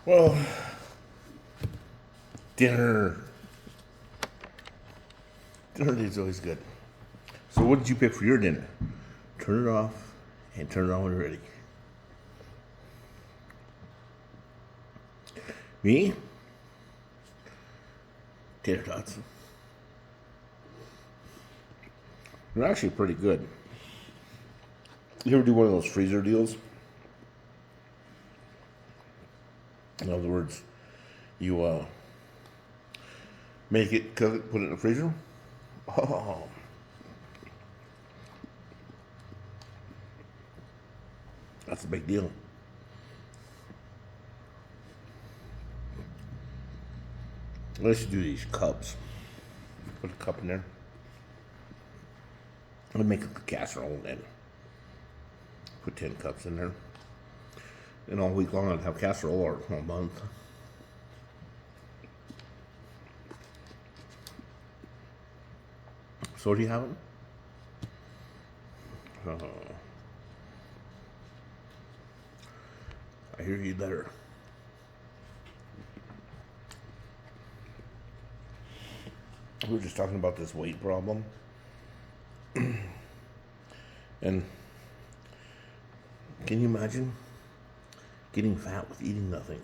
Well, dinner. Dinner is always good. So, what did you pick for your dinner? Turn it off and turn it on when you're ready. Me? Tater tots. They're actually pretty good. You ever do one of those freezer deals? In other words, you make it, cook it, put it in the freezer. Oh, that's a big deal. Let's do these cups. Put a cup in there. I'm gonna make a casserole then. Put 10 cups in there. And all week long I'd have casserole or a month. So what are you having? I hear you better. We were just talking about this weight problem. And can you imagine getting fat with eating nothing?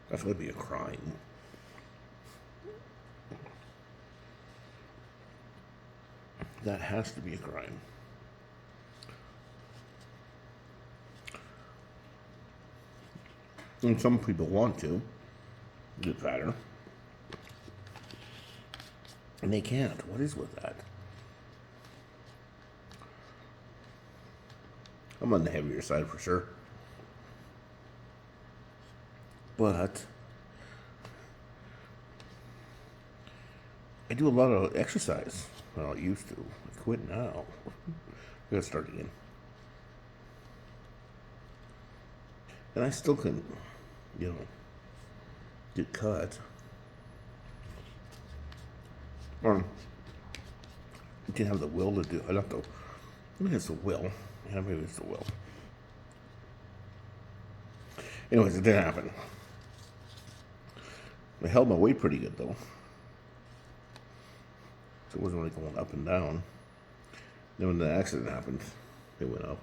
That's going to be a crime. That has to be a crime. And some people want to get fatter. And they can't. What is with that? I'm on the heavier side for sure. But I do a lot of exercise. Well, I used to. I quit now. I gotta start again. And I still can, get cut. Or I didn't have the will to do it. I don't know. Maybe it's the will. Yeah, maybe it's the will. Anyways, it didn't happen. I held my weight pretty good though. So it wasn't really going up and down. Then when the accident happened, it went up.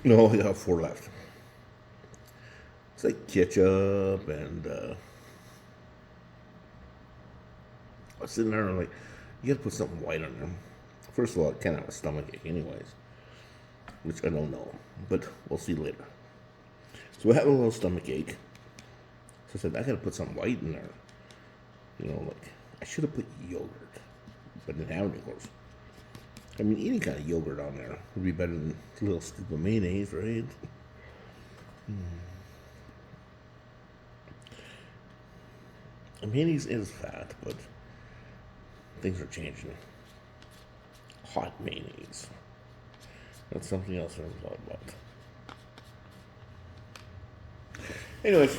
No, I have 4 left. It's like ketchup and I was sitting there and like, you gotta put something white on there. First of all, I can't have a stomach ache anyways, which I don't know, but we'll see later. So I have a little stomach ache. So I said, I gotta put some white in there. Like, I should have put yogurt, but didn't have any, of course. I mean, any kind of yogurt on there would be better than a little scoop of mayonnaise, right? Mayonnaise is fat, but things are changing. Hot mayonnaise. That's something else I'm talking about. Anyways,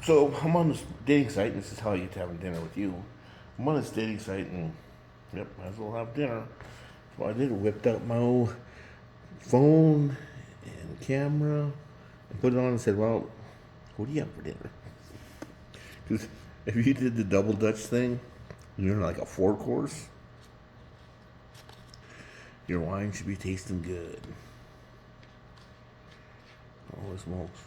so I'm on this dating site, and this is how I get to having dinner with you. I'm on this dating site, and yep, might as well have dinner. So I did, whipped out my old phone and camera and put it on and said, well, what do you have for dinner? Because if you did the double Dutch thing, you're like a 4-course, your wine should be tasting good. Holy smokes.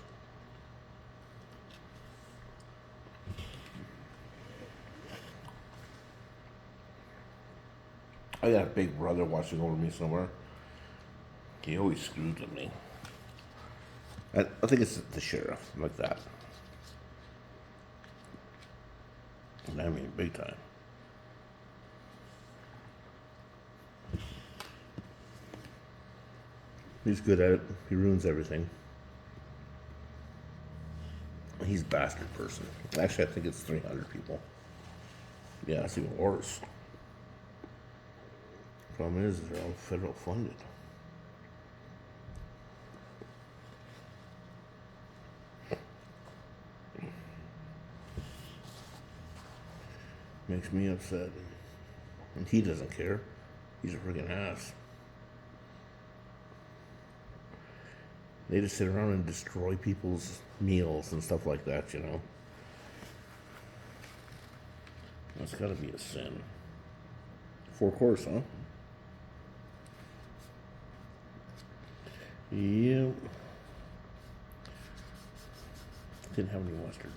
I got a big brother watching over me somewhere. He always screws with me. I think it's the sheriff, like that. And I mean, big time. He's good at it. He ruins everything. He's a bastard person. Actually, I think it's 300 people. Yeah, it's even worse. Problem is, they're all federal funded. makes me upset. And he doesn't care. He's a freaking ass. They just sit around and destroy people's meals and stuff like that, you know. That's gotta be a sin. 4 course, huh? Yep. Didn't have any mustard.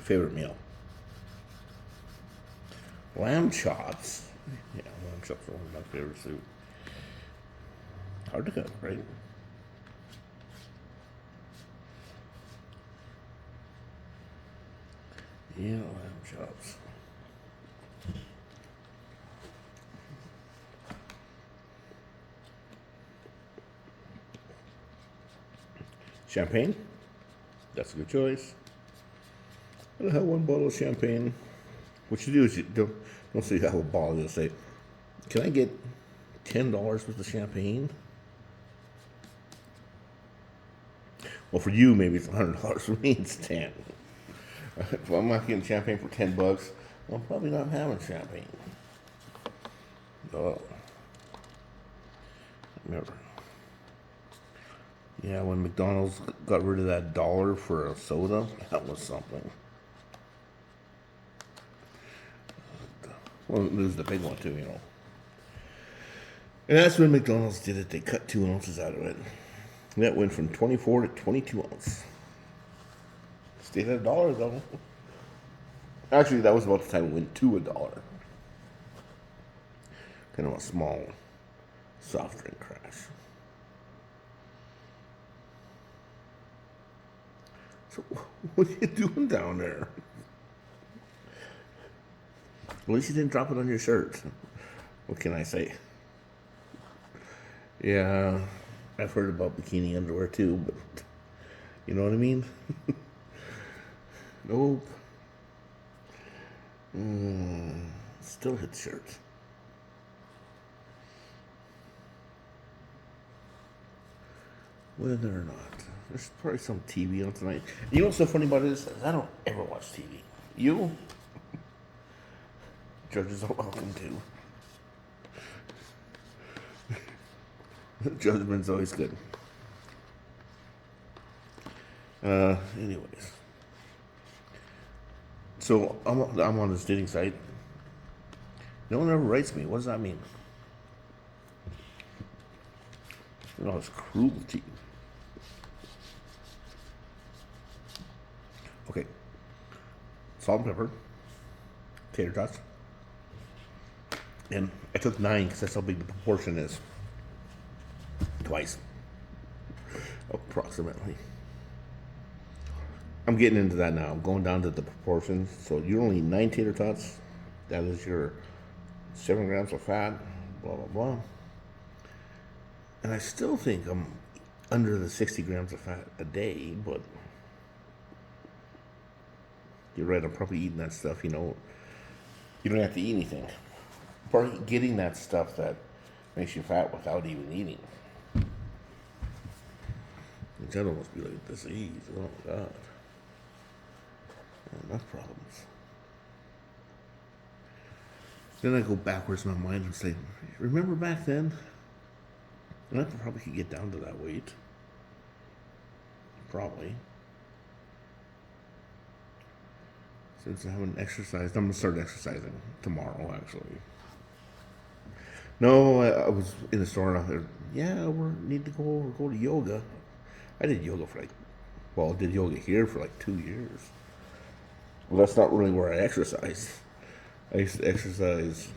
Favorite meal? Lamb chops. Yeah, lamb chops are one of my favorite soup. Hard to cook, right? Yeah, lamb chops. Champagne? That's a good choice. I'll have one bottle of champagne. What you do is you don't say you have a bottle. You'll say, "Can I get $10 worth of champagne?" Well, for you, maybe it's $100. For me, it's 10. If I'm not getting champagne for $10, I'm probably not having champagne. Oh, remember? Yeah, when McDonald's got rid of that dollar for a soda, that was something. Well, it was the big one too, you know. And that's when McDonald's did it. They cut 2 ounces out of it. And that went from 24 to 22 ounce. Stayed at $1 though. Actually, that was about the time it went to $1. Kind of a small soft drink crash. So, what are you doing down there? At least you didn't drop it on your shirt. What can I say? Yeah, I've heard about bikini underwear too, but you know what I mean? Nope. Still hit shirts. Whether or not. There's probably some TV on tonight. You know what's so funny about it is I don't ever watch TV. You? Judges are welcome to. Judgment's always good. Anyways. So I'm on this dating site. No one ever writes me. What does that mean? No, it's cruelty. Okay. Salt and pepper. Tater tots. And I took 9 because that's how big the proportion is. Twice. Approximately. I'm getting into that now. I'm going down to the proportions. So you're only 9 tater tots. That is your 7 grams of fat. Blah, blah, blah. And I still think I'm under the 60 grams of fat a day, but you're right, I'm probably eating that stuff, you know. You don't have to eat anything. Probably getting that stuff that makes you fat without even eating. That almost be like disease. Oh, God. Enough problems. Then I go backwards in my mind and say, remember back then? And I probably could get down to that weight. Probably. Since I haven't exercised, I'm going to start exercising tomorrow, actually. No, I was in the store and I said, yeah, we need to go to yoga. I did yoga for I did yoga here for 2 years. Well, that's not really where I exercise. I used to exercise,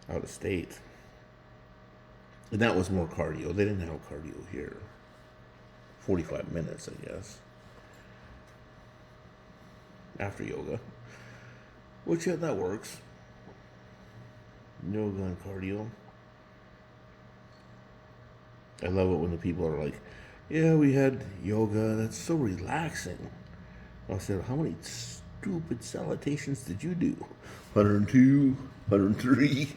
out of state. And that was more cardio. They didn't have cardio here. 45 minutes, I guess. After yoga. Which, yeah, that works. Yoga and cardio. I love it when the people are like, yeah, we had yoga. That's so relaxing. I said, how many stupid salutations did you do? 102, 103.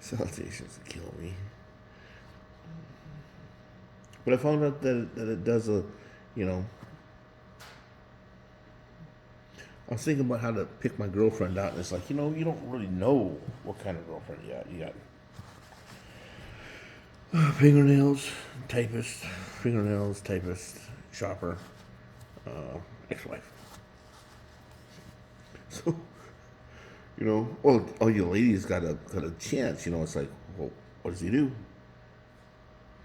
Salutations kill me. But I found out that it does you know, I was thinking about how to pick my girlfriend out, and it's like, you know, you don't really know what kind of girlfriend you got. You got fingernails, typist, shopper, ex-wife. So, you know, well, all you ladies got a chance. You know, it's like, well, what does he do?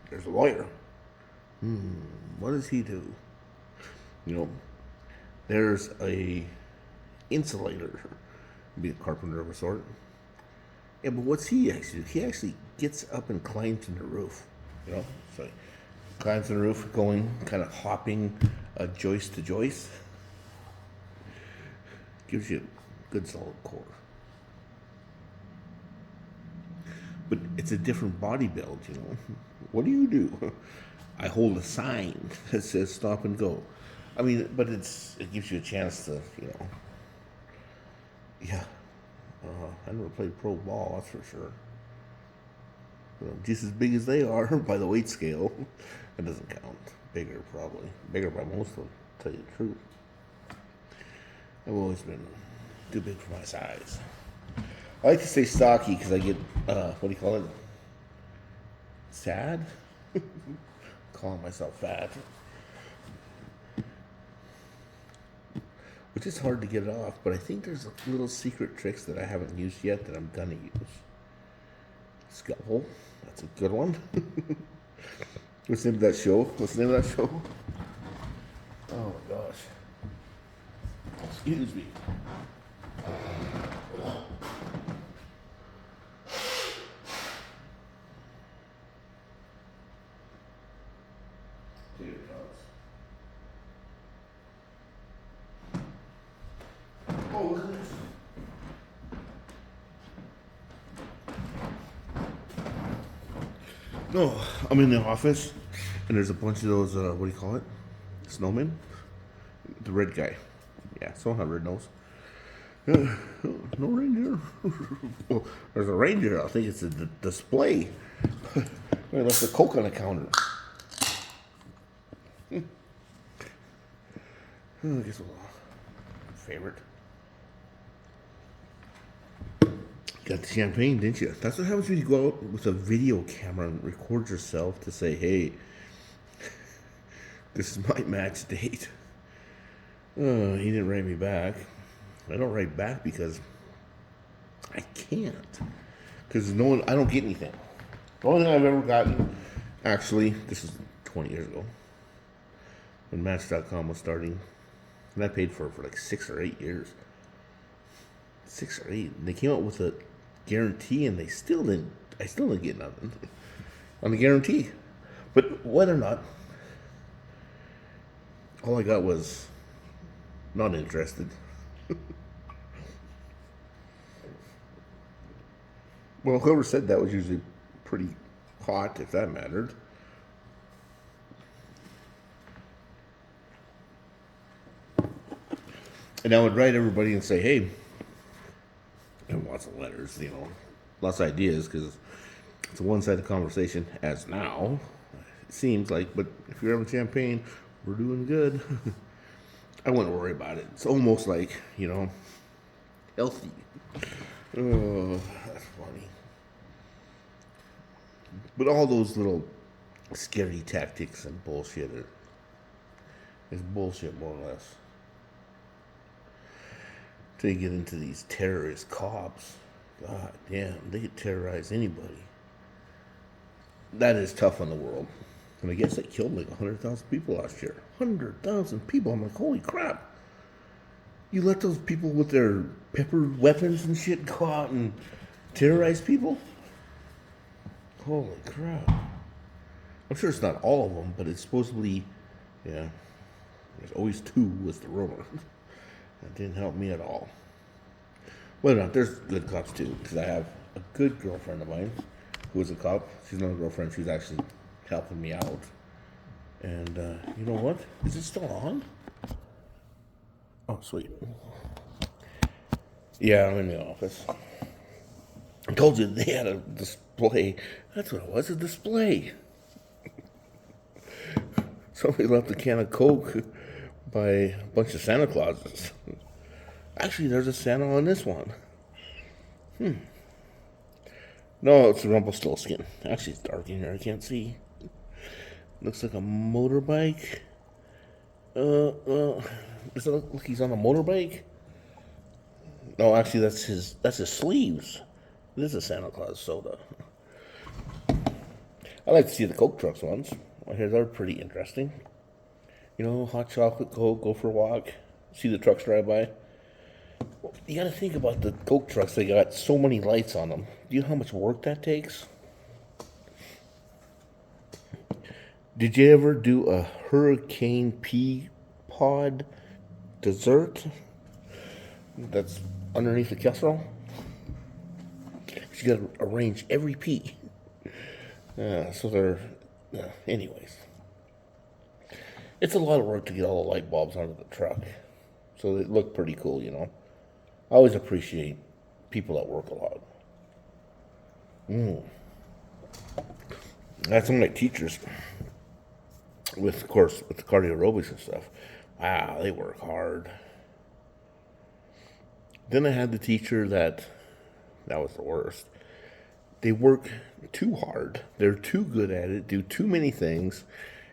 There's a lawyer. What does he do? You know, there's a insulator, be a carpenter of a sort. Yeah, but what's he actually do? He actually gets up and climbs in the roof. You know, so he climbs in the roof, going kind of hopping joist to joist. Gives you a good solid core. But it's a different body build, you know. What do you do? I hold a sign that says stop and go. I mean, but it gives you a chance to, you know. Yeah. I never played pro ball, that's for sure. You know, just as big as they are by the weight scale. It doesn't count. Bigger, probably. Bigger by most of them, to tell you the truth. I've always been too big for my size. I like to say stocky because I get, what do you call it? Sad? Calling myself fat. Which is hard to get it off, but I think there's little secret tricks that I haven't used yet that I'm gonna use. Scalpel, that's a good one. What's the name of that show? Oh my gosh. Excuse me. Oh, look at this. No, I'm in the office, and there's a bunch of those, what do you call it? Snowmen? The red guy. Yeah, someone have red nose. No reindeer. Well, there's a reindeer. I think it's a display. They left the Coke on the counter. I guess a favorite. Got the champagne, didn't you? That's what happens when you go out with a video camera and record yourself to say, hey, this is my match date. He didn't write me back. I don't write back because I can't. Because I don't get anything. The only thing I've ever gotten, actually, this is 20 years ago, when Match.com was starting, and I paid for it for like 6 or 8 years. 6 or 8. And they came out with a guarantee, and I still didn't get nothing on the guarantee. But whether or not, all I got was not interested. Well, whoever said that was usually pretty hot, if that mattered. And I would write everybody and say, hey, and lots of letters, you know, lots of ideas, because it's a one-sided conversation, as now, it seems like, but if you're having champagne, we're doing good. I wouldn't worry about it. It's almost like, you know, healthy. Oh, that's funny. But all those little scary tactics and bullshit is bullshit, more or less. Till you get into these terrorist cops. God damn, they could terrorize anybody. That is tough on the world. And I guess they killed like 100,000 people last year. 100,000 people. I'm like, holy crap. You let those people with their pepper weapons and shit go out and terrorize people? Holy crap. I'm sure it's not all of them, but it's supposedly, yeah, there's always two was the rumor. That didn't help me at all. Well, no, there's good cops too, because I have a good girlfriend of mine who is a cop. She's not a girlfriend, she's actually helping me out. And you know what? Is it still on? Oh, sweet. Yeah, I'm in the office. I told you they had a display. That's what it was, a display. Somebody left a can of Coke by a bunch of Santa Clauses. Actually, there's a Santa on this one. No, it's a Rumpelstiltskin. Actually, it's dark in here. I can't see. Looks like a motorbike. Does it look like he's on a motorbike? No, actually, that's his sleeves. This is a Santa Claus soda. I like to see the Coke trucks ones. I hear they're pretty interesting. You know, hot chocolate Coke, go for a walk, see the trucks drive by. Well, you gotta think about the Coke trucks. They got so many lights on them. Do you know how much work that takes? Did you ever do a hurricane pea pod dessert that's underneath the casserole? You gotta arrange every pea. So they're, anyways. It's a lot of work to get all the light bulbs onto the truck. So they look pretty cool, you know. I always appreciate people that work a lot. I had some of my teachers with, of course, with the cardio aerobics and stuff. Wow, they work hard. Then I had the teacher that was the worst. They work too hard. They're too good at it, do too many things,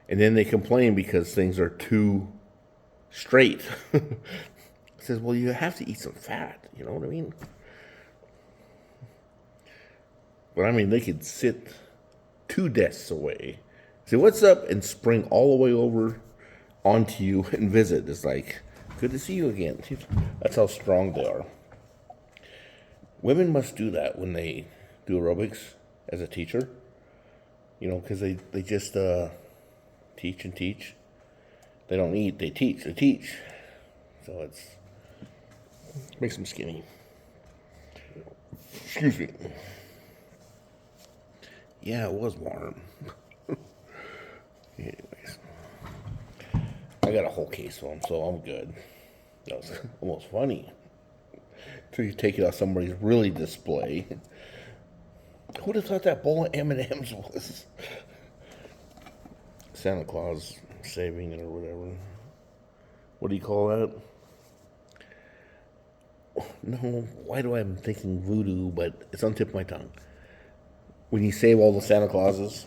and then they complain because things are too straight. Says, well, you have to eat some fat, you know what I mean? But I mean, they could sit 2 desks away, say, what's up, and spring all the way over onto you and visit. It's like, good to see you again. That's how strong they are. Women must do that when they do aerobics as a teacher, you know, because they just teach and teach. They don't eat, they teach. So makes them skinny. Excuse me. Yeah, it was warm. Anyways, I got a whole case of them, so I'm good. That was almost funny. Till you take it off somebody's really display. Who would have thought that bowl of M&M's was Santa Claus saving it or whatever? What do you call that? No, why do I'm thinking voodoo, but it's on the tip of my tongue. When you save all the Santa Clauses,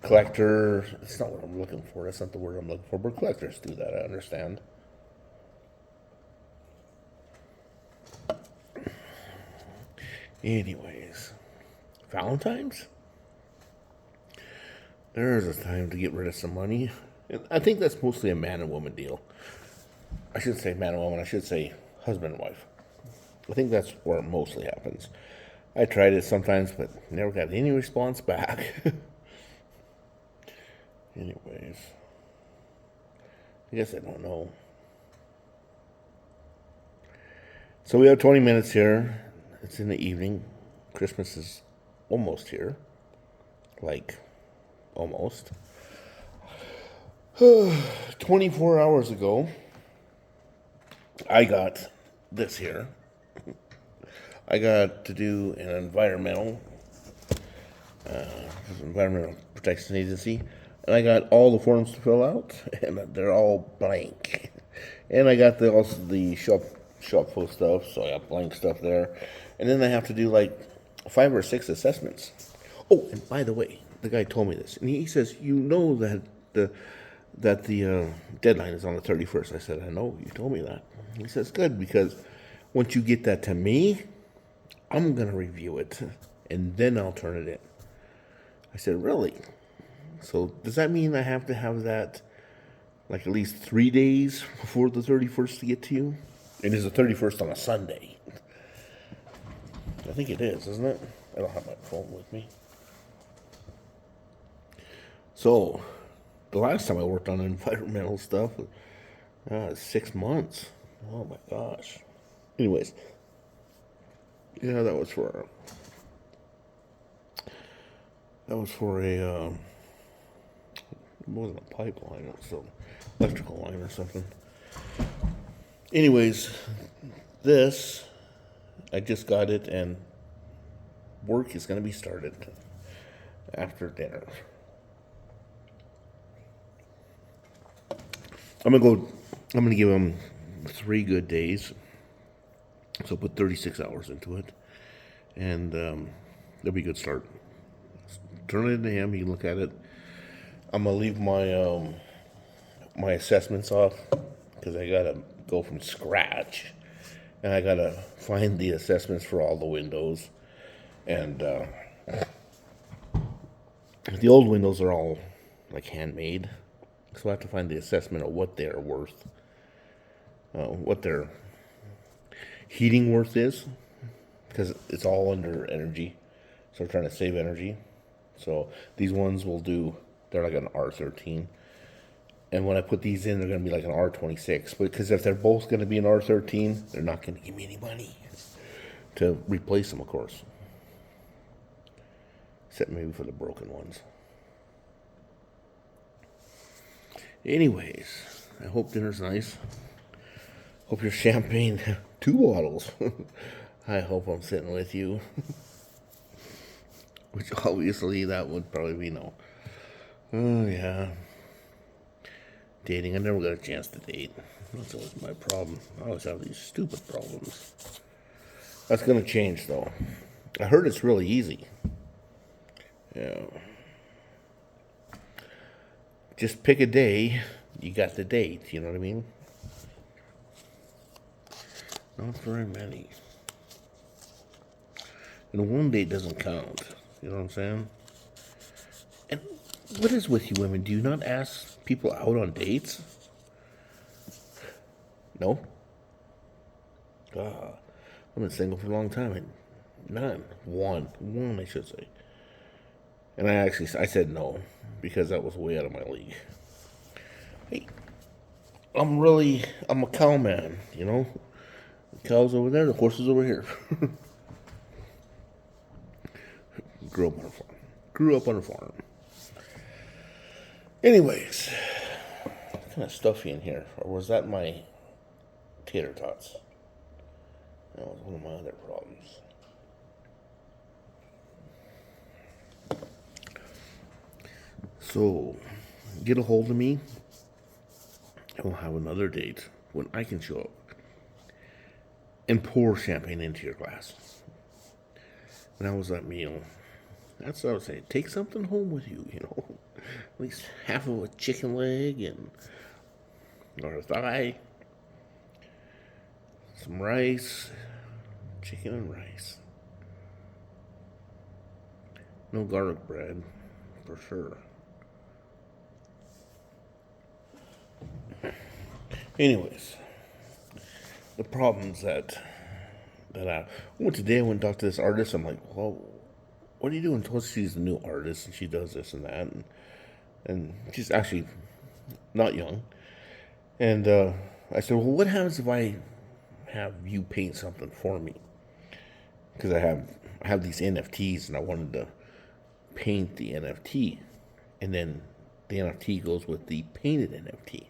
collector, it's not what I'm looking for. That's not the word I'm looking for, but collectors do that, I understand. Anyways, Valentine's? There's a time to get rid of some money. I think that's mostly a man and woman deal. I shouldn't say man and woman, I should say husband and wife. I think that's where it mostly happens. I tried it sometimes, but never got any response back. Anyways, I guess I don't know. So we have 20 minutes here. It's in the evening. Christmas is almost here. Like, almost. 24 hours ago, I got this here. I got to do an environmental protection agency, and I got all the forms to fill out, and they're all blank. And I got also the shop full stuff, so I got blank stuff there. And then I have to do like 5 or 6 assessments. Oh, and by the way, the guy told me this, and he says, you know that the deadline is on the 31st. I said, I know, you told me that. He says, good, because once you get that to me, I'm going to review it, and then I'll turn it in. I said, really? So does that mean I have to have that like at least 3 days before the 31st to get to you? It is the 31st on a Sunday. I think it is, isn't it? I don't have my phone with me. So, the last time I worked on environmental stuff was 6 months. Oh my gosh. Anyways, yeah, that was for a it wasn't a pipeline, it was an electrical line or something. Anyways, this, I just got it, and work is going to be started after dinner. I'm gonna go. I'm gonna give him 3 good days. So put 36 hours into it, and that'll be a good start. Turn it into him. He can look at it. I'm gonna leave my assessments off because I gotta go from scratch, and I gotta find the assessments for all the windows, and the old windows are all like handmade, so I have to find the assessment of what they're worth, what their heating worth is, because it's all under energy, so we're trying to save energy. So these ones will do. They're like an R13. And when I put these in, they're going to be like an R26. Because if they're both going to be an R13, they're not going to give me any money to replace them, of course. Except maybe for the broken ones. Anyways, I hope dinner's nice. Hope your champagne, 2 bottles. I hope I'm sitting with you. Which obviously that would probably be no. Oh, yeah. Dating, I never got a chance to date. That's always my problem. I always have these stupid problems. That's going to change, though. I heard it's really easy. Yeah. Just pick a day, you got the date, you know what I mean? Not very many. And one date doesn't count, you know what I'm saying? And what is with you women? Do you not ask people out on dates? No? I've been single for a long time and none. One, I should say. And I said no because that was way out of my league. Hey, I'm a cow man, you know? The cow's over there, the horse is over here. Grew up on a farm. Anyways, it's kind of stuffy in here. Or was that my tater tots? That was one of my other problems. So, get a hold of me, and we'll have another date when I can show up and pour champagne into your glass. When I was at meal, that's what I would say. Take something home with you, you know. At least half of a chicken leg or a thigh, some rice, chicken and rice. No garlic bread, for sure. Anyways, the problems that I went today. I went and talked to this artist. I'm like, well, what are you doing? Told she's a new artist and she does this and that, and she's actually not young. And I said, well, what happens if I have you paint something for me? Because I have these NFTs and I wanted to paint the NFT, and then the NFT goes with the painted NFT,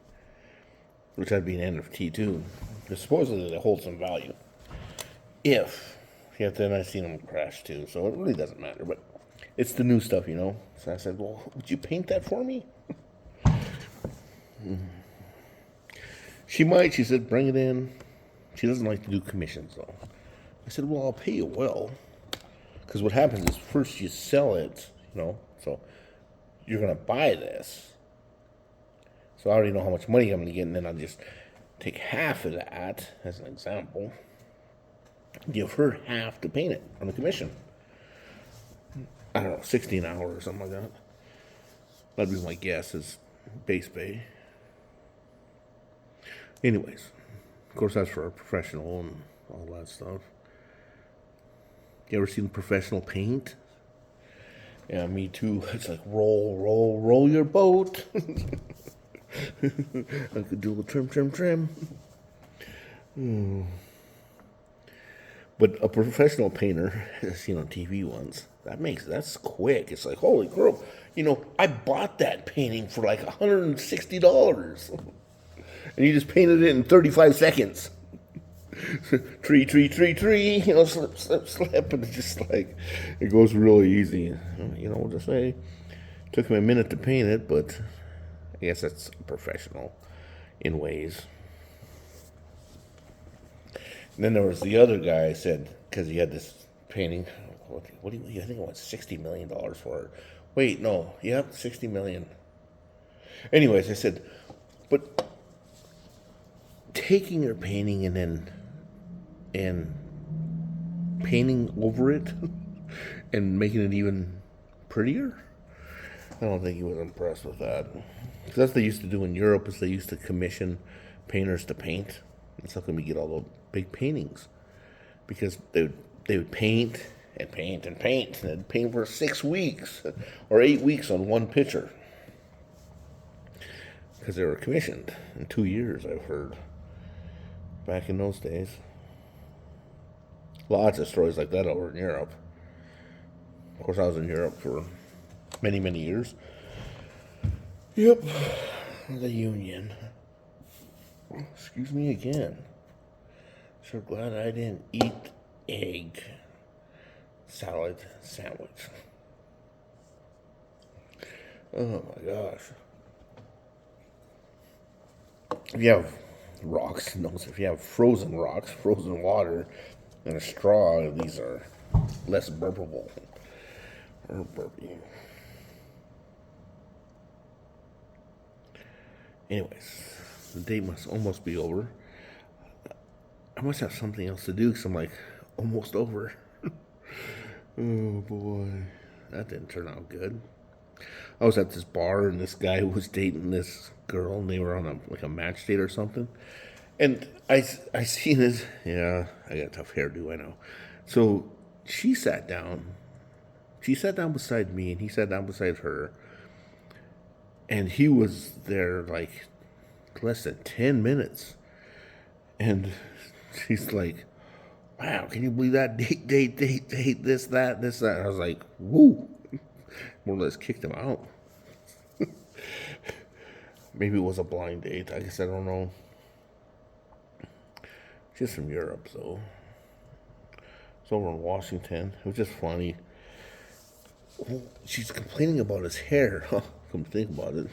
which would be an NFT too. Because supposedly they hold some value. Yet then I seen them crash too, so it really doesn't matter. But it's the new stuff, you know. So I said, well, would you paint that for me? She might. She said, bring it in. She doesn't like to do commissions though. I said, well, I'll pay you well. Because what happens is first you sell it, you know. So you're going to buy this. So I already know how much money I'm going to get, and then I'll just take half of that as an example. Give her half to paint it on the commission. I don't know, 16 hours or something like that. That'd be my guess is base pay. Anyways, of course that's for a professional and all that stuff. You ever seen professional paint? Yeah, me too. It's like roll your boat. I could do a trim. But a professional painter, I've seen on TV once, that's quick. It's like, holy crap, you know, I bought that painting for like $160. And you just painted it in 35 seconds. Tree, you know, slip, and it's just like, it goes really easy. You know what to say? Took me a minute to paint it, but I guess that's professional. in ways. And then there was the other guy. I said because he had this painting. What do you? I think it was $60 million for it. Wait, no. Yep, 60 million. Anyways, I said, but taking your painting and painting over it and making it even prettier. I don't think he was impressed with that. Because that's what they used to do in Europe. Is they used to commission painters to paint. That's how come we get all the big paintings. Because they would paint and paint and paint. And they'd paint for 6 weeks or 8 weeks on one picture. Because they were commissioned in 2 years, I've heard. Back in those days. Lots of stories like that over in Europe. Of course, I was in Europe for many, many years. Yep. The Union. Excuse me again. So glad I didn't eat egg salad sandwich. Oh my gosh. If you have rocks, no, if you have frozen rocks, frozen water, and a straw, these are less burpable. Or burpy. Anyways, the date must almost be over. I must have something else to do because I'm like almost over. Oh boy, that didn't turn out good. I was at this bar and this guy was dating this girl and they were on a match date or something. And I seen this. Yeah, I got a tough hairdo, I know. So she sat down. She sat down beside me and he sat down beside her. And he was there like less than 10 minutes. And she's like, wow, can you believe that? Date, this, that. And I was like, woo. More or less kicked him out. Maybe it was a blind date. I guess I don't know. She's from Europe, so. It's over in Washington. It was just funny. She's complaining about his hair. Come think about it.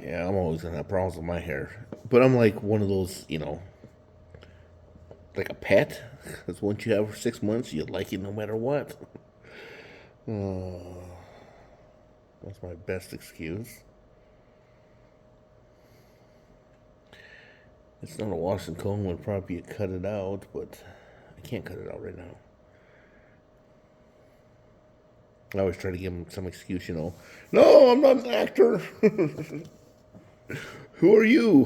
Yeah, I'm always gonna have problems with my hair. But I'm like one of those, like a pet. Because once you have it for 6 months, you like it no matter what. That's my best excuse. It's not a wash and comb, would probably cut it out, but I can't cut it out right now. I always try to give him some excuse, No, I'm not an actor. Who are you?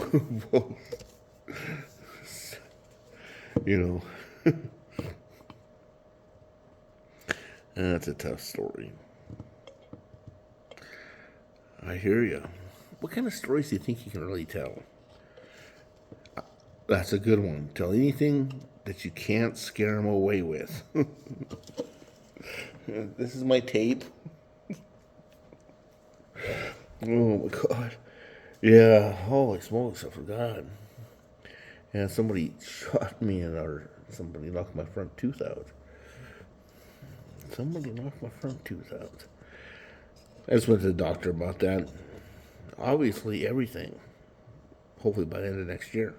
That's a tough story. I hear you. What kind of stories do you think you can really tell? That's a good one. Tell anything that you can't scare them away with. This is my tape. Oh my god. Yeah, holy smokes, I forgot. Yeah, somebody shot me or somebody knocked my front tooth out. Somebody knocked my front tooth out. I just went to the doctor about that. Obviously, everything. Hopefully by the end of next year.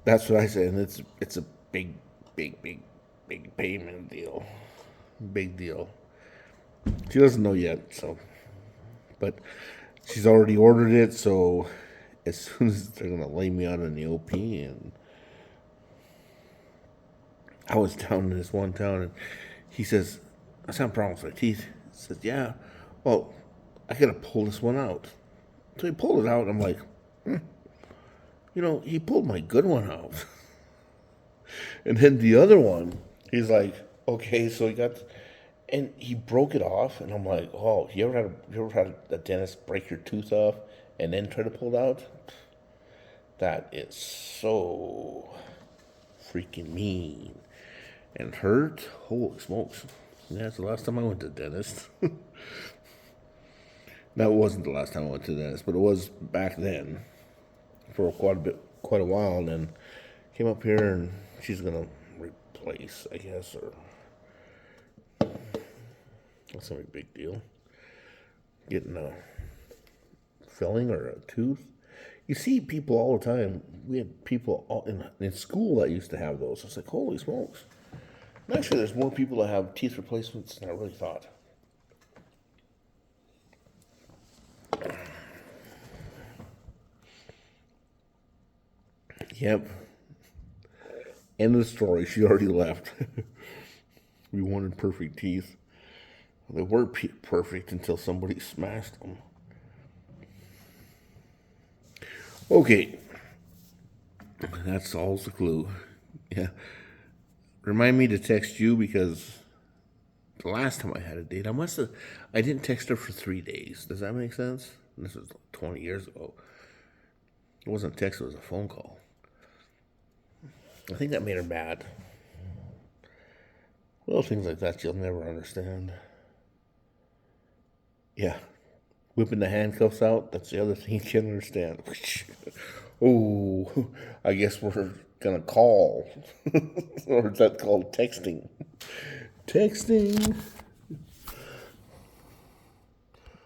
That's what I said, and it's a big payment deal. Big deal. She doesn't know yet, so. But she's already ordered it, so as soon as they're going to lay me out in the OP, and I was down in this one town, and he says, I have problems with my teeth. He says, yeah, well, I got to pull this one out. So he pulled it out, and I'm like, he pulled my good one out. And then the other one, he's like, okay, so and he broke it off, and I'm like, oh, you ever had a dentist break your tooth off and then try to pull it out? That is so freaking mean and hurt. Holy smokes! Yeah, that's the last time I went to the dentist. That wasn't the last time I went to the dentist, but it was back then for quite a while. And then came up here, and she's gonna replace, I guess, or. That's not a big deal. Getting a filling or a tooth. You see people all the time. We had people in school that used to have those. It's like, holy smokes. And actually, there's more people that have teeth replacements than I really thought. Yep. End of the story. She already left. We wanted perfect teeth. They were perfect until somebody smashed them. Okay. That solves the clue. Yeah. Remind me to text you because the last time I had a date, I didn't text her for 3 days. Does that make sense? This was 20 years ago. It wasn't a text, it was a phone call. I think that made her mad. Little things like that you'll never understand. Yeah. Whipping the handcuffs out, that's the other thing you can't understand. Oh, I guess we're gonna call. Or is that called texting? Texting.